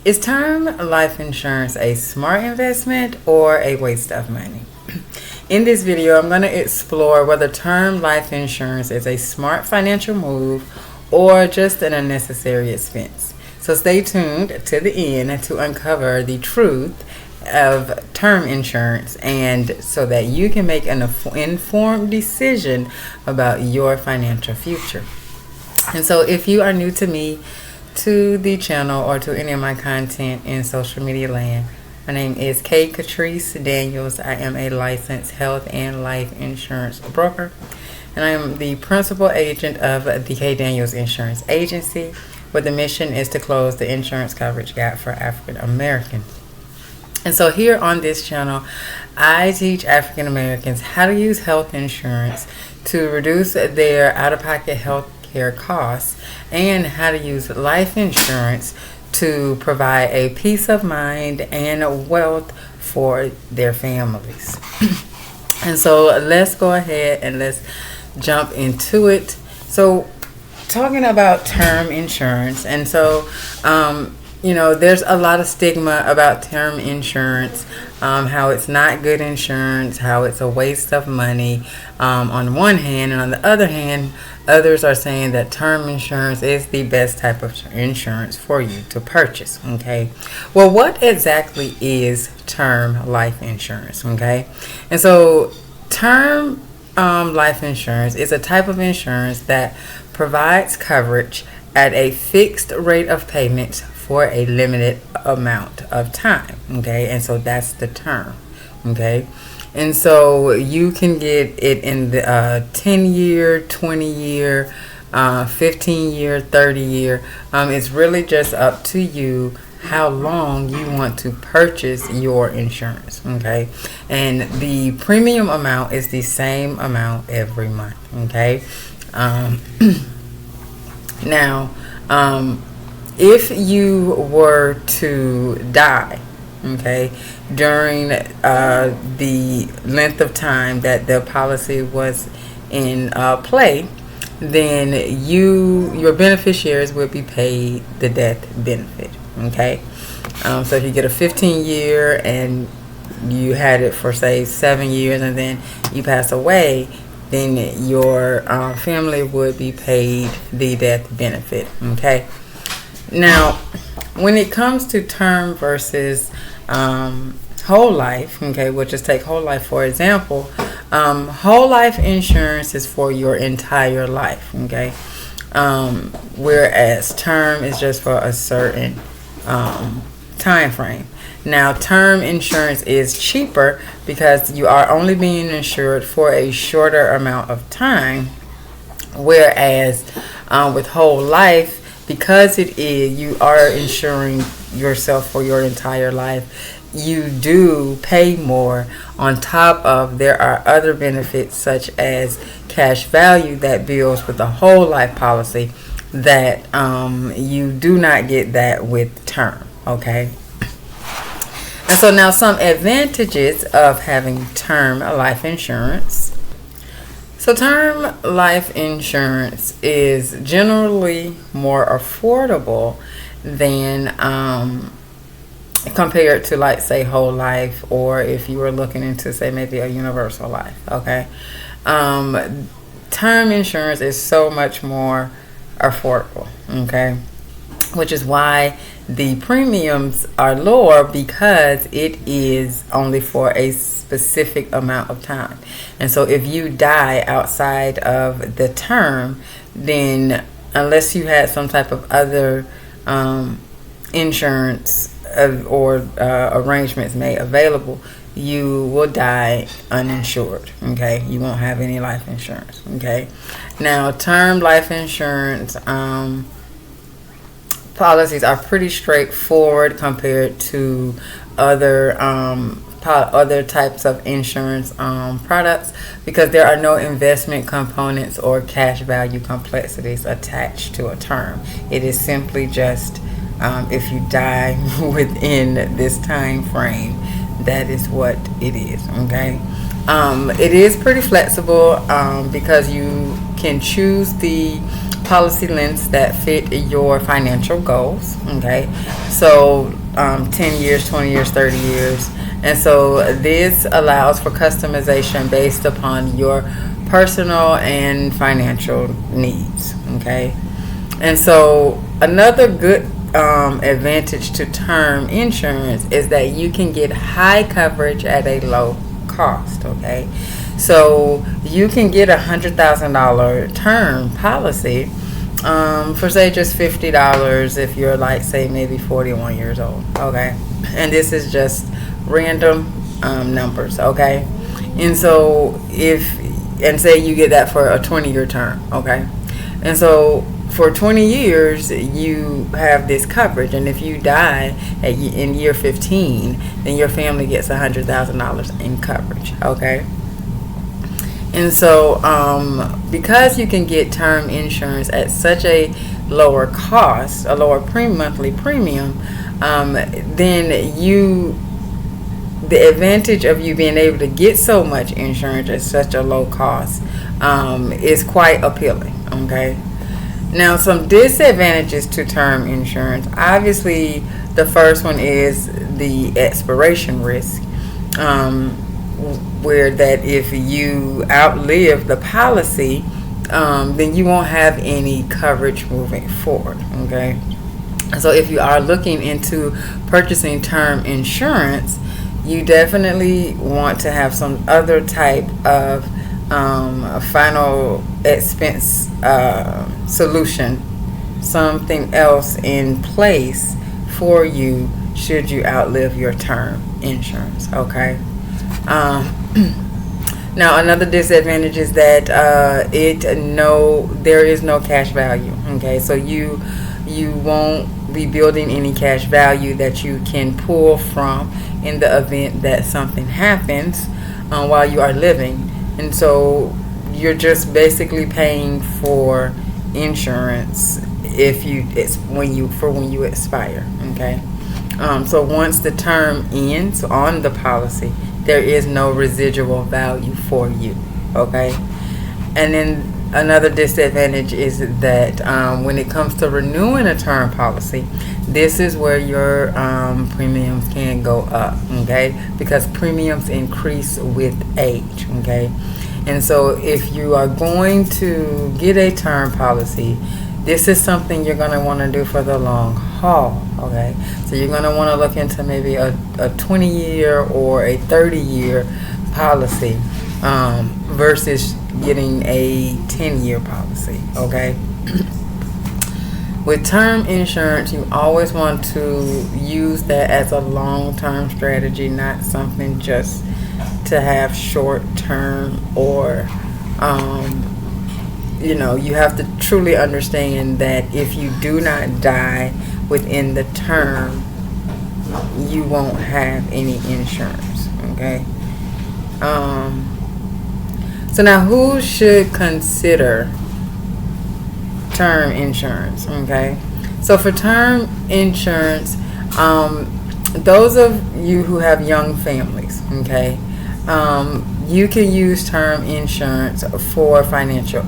Is term life insurance a smart investment or a waste of money? In this video, I'm going to explore whether term life insurance is a smart financial move or just an unnecessary expense. So stay tuned to the end to uncover the truth of term insurance, and so that you can make an informed decision about your financial future. And so if you are new to me, to the channel, or to any of my content in social media land, my name is Katrice-Daniels. I am a licensed health and life insurance broker, and I am the principal agent of the K. Daniels Insurance Agency, where the mission is to close the insurance coverage gap for African Americans. And so here on this channel, I teach African Americans how to use health insurance to reduce their out-of-pocket health care costs, and how to use life insurance to provide a peace of mind and wealth for their families. And so let's go ahead and let's jump into it. So talking about term insurance, and so there's a lot of stigma about term insurance, how it's not good insurance, how it's a waste of money on one hand, and on the other hand, others are saying that term insurance is the best type of insurance for you to purchase. Okay, well, what exactly is term life insurance? Okay, and so term life insurance is a type of insurance that provides coverage at a fixed rate of payments for a limited amount of time. Okay, and so that's the term. Okay, and so you can get it in the 10-year, 20-year, 15-year, 30-year. It's really just up to you how long you want to purchase your insurance. Okay, and the premium amount is the same amount every month. Okay, now if you were to die, okay, during the length of time that the policy was in play, then your beneficiaries would be paid the death benefit. Okay, so if you get a 15-year and you had it for, say, 7 years, and then you pass away, then your family would be paid the death benefit. Okay, now when it comes to term versus whole life, okay, we'll just take whole life for example. Whole life insurance is for your entire life. Okay, whereas term is just for a certain time frame. Now, term insurance is cheaper because you are only being insured for a shorter amount of time, whereas with whole life, because you are insuring yourself for your entire life, you do pay more. On top of, there are other benefits such as cash value that builds with a whole life policy that you do not get that with term. Okay, and so now some advantages of having term life insurance. So term life insurance is generally more affordable than compared to, like, say, whole life, or if you were looking into, say, maybe a universal life. Okay, term insurance is so much more affordable. Okay, which is why the premiums are lower, because it is only for a specific amount of time. And so if you die outside of the term, then unless you had some type of other insurance or arrangements made available, you will die uninsured. Okay, you won't have any life insurance. Okay, now term life insurance policies are pretty straightforward compared to other types of insurance products, because there are no investment components or cash value complexities attached to a term. It is simply just if you die within this time frame, that is what it is. Okay, it is pretty flexible because you can choose the policy lengths that fit your financial goals. Okay, so 10 years, 20 years, 30 years. And so this allows for customization based upon your personal and financial needs. Okay, and so another good advantage to term insurance is that you can get high coverage at a low cost. Okay, so you can get $100,000 term policy for say just $50 if you're like say maybe 41 years old. Okay, and this is just random numbers. Okay, and so and say you get that for a 20-year term. Okay, and so for 20 years you have this coverage, and if you die in year 15, then your family gets $100,000 in coverage. Okay, and so because you can get term insurance at such a lower cost, a lower monthly premium, then the advantage of you being able to get so much insurance at such a low cost is quite appealing. Okay, now some disadvantages to term insurance. Obviously, the first one is the expiration risk, where that if you outlive the policy, then you won't have any coverage moving forward. Okay, so if you are looking into purchasing term insurance, you definitely want to have some other type of final expense solution, something else in place for you should you outlive your term insurance. Okay. Now another disadvantage is that there is no cash value. Okay, so you won't be building any cash value that you can pull from in the event that something happens while you are living, and so you're just basically paying for insurance when you expire. Okay, so once the term ends on the policy, there is no residual value for you. Okay, and then another disadvantage is that when it comes to renewing a term policy, this is where your premiums can go up. Okay, because premiums increase with age. Okay, and so if you are going to get a term policy, this is something you're going to want to do for the long haul. Okay, so you're going to want to look into maybe a 20-year or a 30-year policy versus getting a 10-year policy. Okay, with term insurance, you always want to use that as a long-term strategy, not something just to have short-term, or you have to truly understand that if you do not die within the term, you won't have any insurance. Okay, so now who should consider term insurance? Okay, so for term insurance, those of you who have young families, okay, you can use term insurance for financial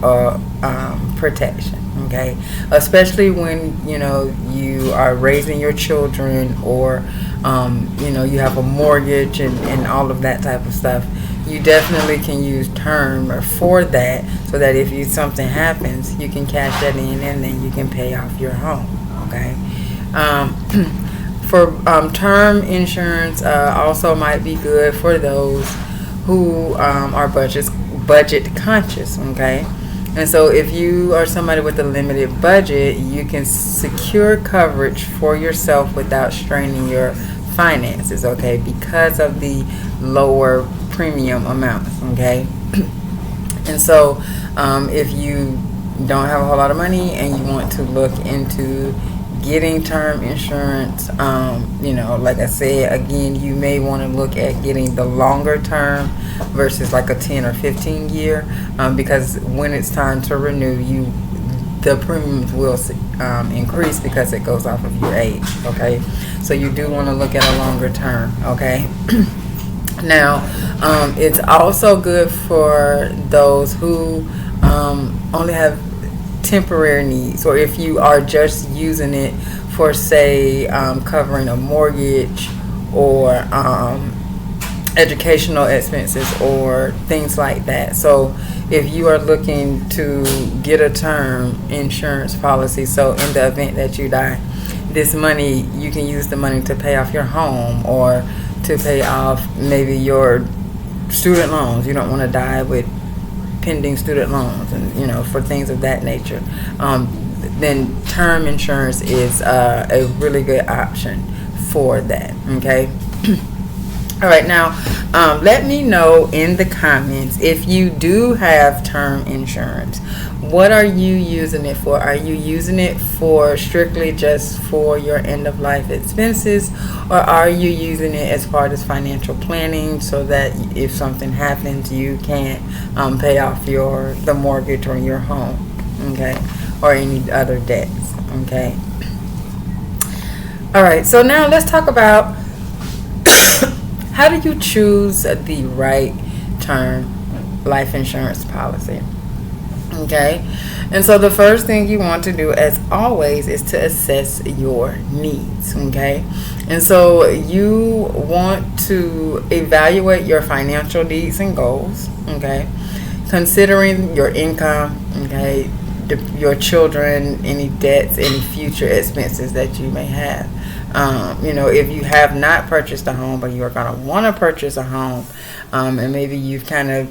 protection. Okay, especially when you are raising your children, or you have a mortgage and all of that type of stuff. You definitely can use term for that, so that if something happens, you can cash that in and then you can pay off your home. Okay, for term insurance also might be good for those who are budget conscious. Okay, and so if you are somebody with a limited budget, you can secure coverage for yourself without straining your finances. Okay, because of the lower premium amounts. Okay, and so if you don't have a whole lot of money and you want to look into getting term insurance, like I said, again, you may want to look at getting the longer term versus like a 10 or 15 year, because when it's time to renew, the premiums will increase because it goes off of your age. Okay, so you do want to look at a longer term. Okay. Now, it's also good for those who only have temporary needs, or if you are just using it for, say, covering a mortgage or educational expenses or things like that. So if you are looking to get a term insurance policy, so in the event that you die, this money, you can use the money to pay off your home or to pay off maybe your student loans. You don't want to die with pending student loans, and for things of that nature. Then term insurance is a really good option for that. Okay. All right, now let me know in the comments if you do have term insurance. What are you using it for? Are you using it for strictly just for your end of life expenses, or are you using it as part of financial planning so that if something happens, you can pay off the mortgage or your home, okay, or any other debts, okay? All right, so now let's talk about how do you choose the right term life insurance policy? Okay, and so the first thing you want to do, as always, is to assess your needs. Okay, and so you want to evaluate your financial needs and goals. Okay, considering your income. Okay, your children, any debts, any future expenses that you may have. If you have not purchased a home, but you are going to want to purchase a home, and maybe you've kind of,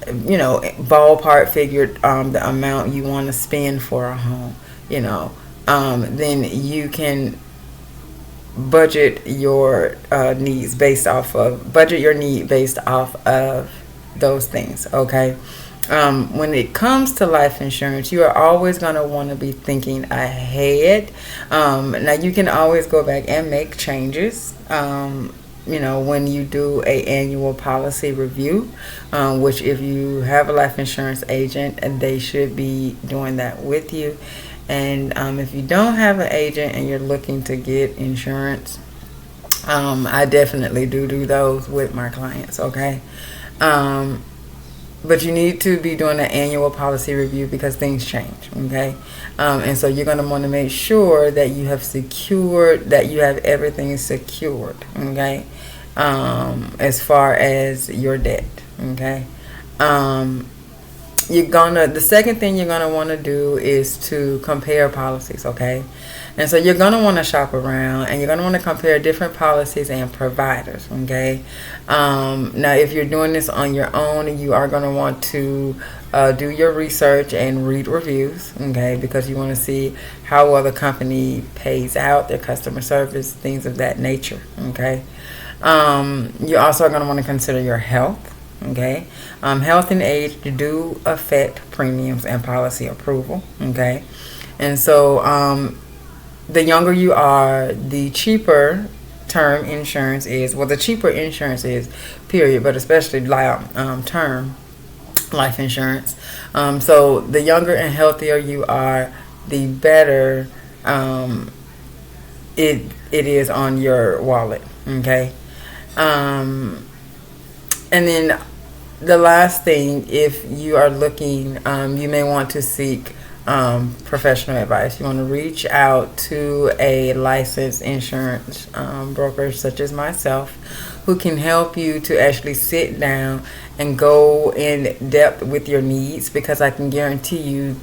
ballpark figured the amount you want to spend for a home, then you can budget your needs based off of those things. Okay. When it comes to life insurance, you are always going to want to be thinking ahead. Now, you can always go back and make changes, when you do a annual policy review, which if you have a life insurance agent, they should be doing that with you. And if you don't have an agent and you're looking to get insurance, I definitely do those with my clients, okay? But you need to be doing an annual policy review because things change, okay? And so you're going to want to make sure that you have everything secured, okay? As far as your debt, okay? The second thing you're going to want to do is to compare policies, okay? And so you're going to want to shop around, and you're going to want to compare different policies and providers, okay? Now, if you're doing this on your own, you are going to want to do your research and read reviews, okay? Because you want to see how well the company pays out, their customer service, things of that nature, okay? You're also going to want to consider your health, okay? Health and age do affect premiums and policy approval, okay? And so the younger you are, the cheaper term insurance is. Well, the cheaper insurance is, period, but especially term life insurance. So the younger and healthier you are, the better it is on your wallet, okay? And then the last thing, if you are looking, you may want to seek professional advice. You want to reach out to a licensed insurance broker such as myself, who can help you to actually sit down and go in depth with your needs, because I can guarantee you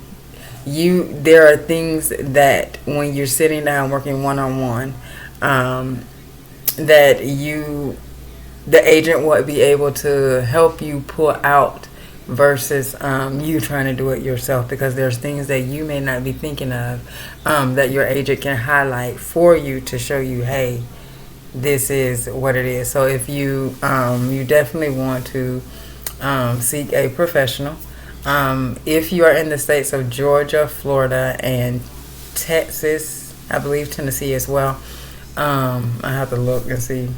there are things that when you're sitting down working one-on-one, that the agent would be able to help you pull out versus you trying to do it yourself, because there's things that you may not be thinking of that your agent can highlight for you to show you, hey, this is what it is. So if you definitely want to seek a professional. If you are in the states of Georgia, Florida, and Texas, I believe Tennessee as well, I have to look and see.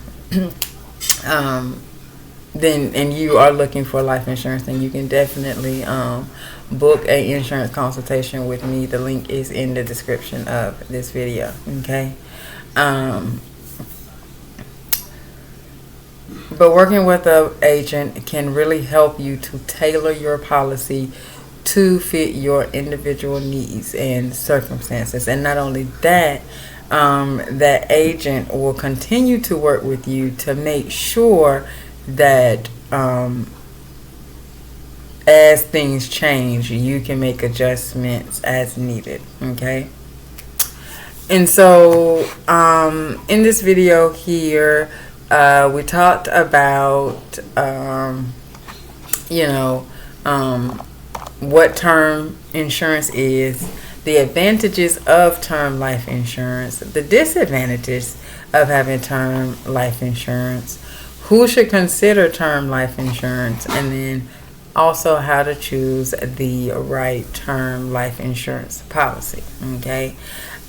Then and you are looking for life insurance, then you can definitely book a insurance consultation with me. The link is in the description of this video, okay? But working with an agent can really help you to tailor your policy to fit your individual needs and circumstances. And not only that, that agent will continue to work with you to make sure that as things change, you can make adjustments as needed. Okay. And so in this video here, we talked about what term insurance is, the advantages of term life insurance, the disadvantages of having term life insurance, who should consider term life insurance, and then also how to choose the right term life insurance policy. Okay.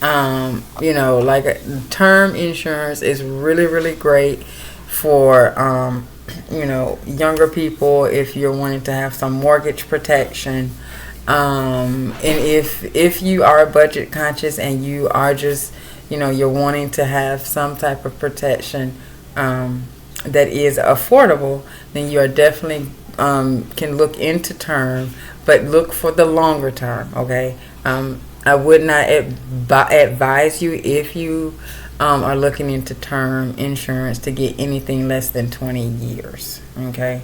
Like term insurance is really, really great for, younger people if you're wanting to have some mortgage protection. And if you are budget conscious and you are just, you're wanting to have some type of protection that is affordable, then you are definitely can look into term, but look for the longer term. Okay. I would not advise you, if you are looking into term insurance, to get anything less than 20 years. Okay.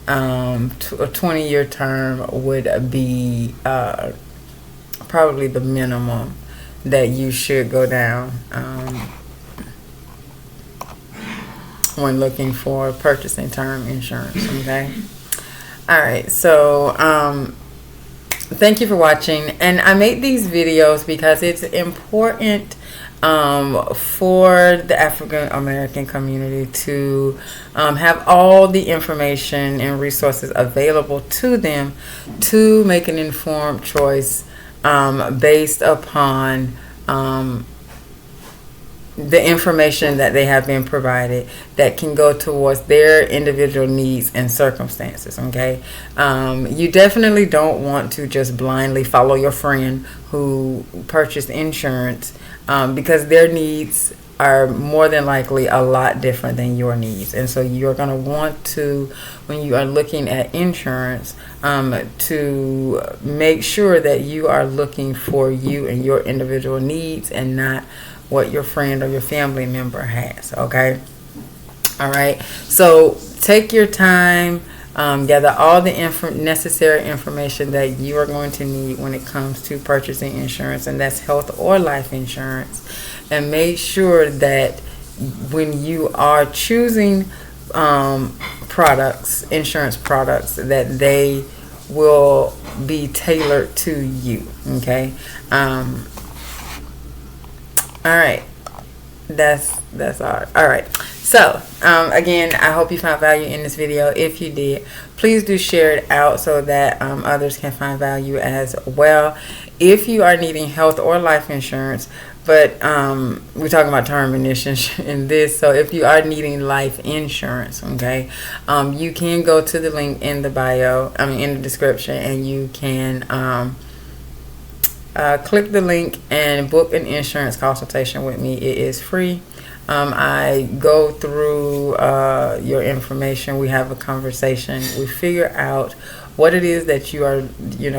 A 20-year term would be probably the minimum that you should go down when looking for purchasing term insurance. Okay. All right. So thank you for watching. And I make these videos because it's important for the African American community to have all the information and resources available to them to make an informed choice based upon the information that they have been provided that can go towards their individual needs and circumstances. Okay. You definitely don't want to just blindly follow your friend who purchased insurance because their needs are more than likely a lot different than your needs. And so you're going to want to, when you are looking at insurance, to make sure that you are looking for you and your individual needs and not what your friend or your family member has. Okay. All right. So take your time, gather all the necessary information that you are going to need when it comes to purchasing insurance, and that's health or life insurance. And make sure that when you are choosing insurance products, that they will be tailored to you. Okay. All right, that's all right. So again, I hope you found value in this video. If you did, please do share it out so that others can find value as well. If you are needing health or life insurance, but we're talking about term insurance in this, so if you are needing life insurance, okay, you can go to the link in the bio, in the description, and you can click the link and book an insurance consultation with me. It is free. I go through your information. We have a conversation. We figure out what it is that you are,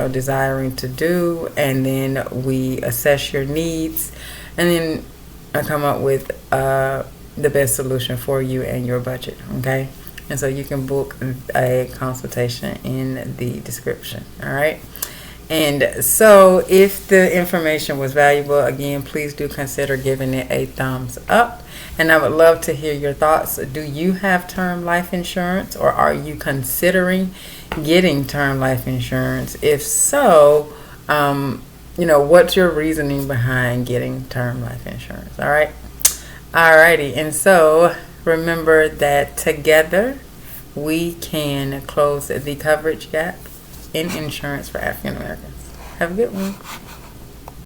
desiring to do, and then we assess your needs, and then I come up with the best solution for you and your budget. Okay, and so you can book a consultation in the description. All right. And so if the information was valuable, again, please do consider giving it a thumbs up. And I would love to hear your thoughts. Do you have term life insurance, or are you considering getting term life insurance? If so, what's your reasoning behind getting term life insurance? All right. Alrighty. And so remember that together we can close the coverage gap in insurance for African Americans. Have a good one.